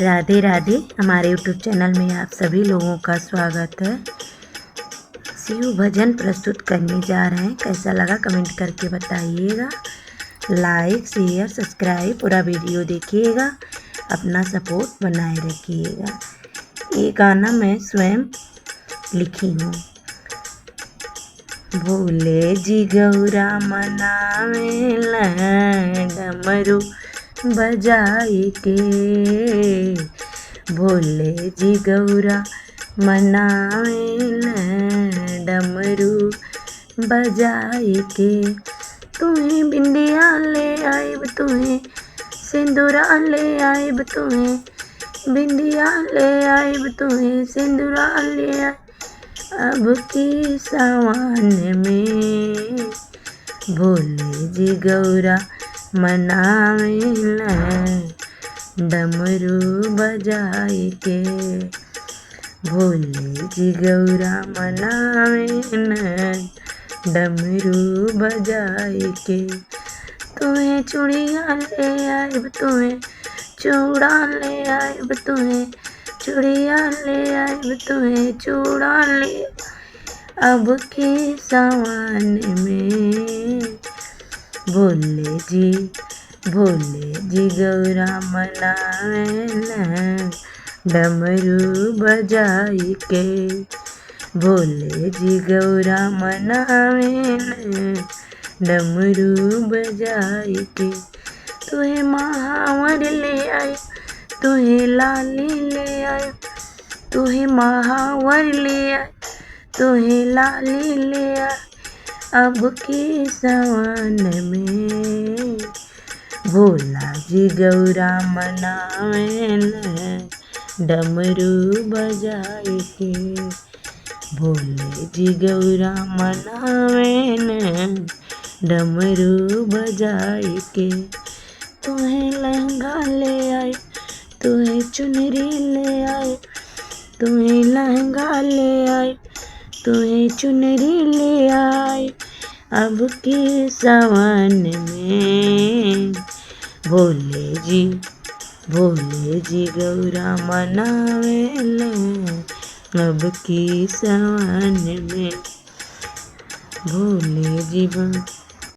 राधे राधे। हमारे YouTube channel में आप सभी लोगों का स्वागत है। शिव भजन प्रस्तुत करने जा रहे हैं। कैसा लगा कमेंट करके बताइएगा। लाइक शेयर सब्सक्राइब पूरा वीडियो देखिएगा, अपना सपोर्ट बनाए रखिएगा। ये गाना मैं स्वयं लिखी हूँ। भोले जी गौरा मनावेला डमरू बजाई के, भोले जी गौरा मनावेला डमरू बजाई के। तुम्हें बिंदिया ले आइब, तुम्हें सिंदूरा ले आइब, तुम्हें बिंदिया ले आइब, तुम्हें सिंदूरा ले आइब। अब की सावन में भोले जी गौरा मनावेला डमरू बजाई के, भोले जी गौरा मनावेला डमरू बजाई के। तुम्हें चूड़ियाँ ले आइब, तुम्हें चूड़ा ले आइब, तुम्हें चूड़िया ले आइब, तुम्हें चूड़ा ले। अब के सावन में भोले जी गौरा मनावेला डमरू बजाई के, भोले जी गौरा मनावेला डमरू बजाई के। तुम्हें महावर ले आए, तुम्हें लाली ले आए, तुम्हें महावर ले आए, तुम्हें लाली ले आए। अब के सावन में भोला जी गौरा मनावेला डमरू बजाई के, भोले जी गौरा मनावेला डमरू बजाई के। तुम्हें लहंगा ले आए, तुम्हें चुनरी ले आए, तुम्हें लहंगा ले आए, तुम्हें चुनरी ले आए। अब के सावन में भोले जी गौरा मनावेला अब के सावन में भोले जी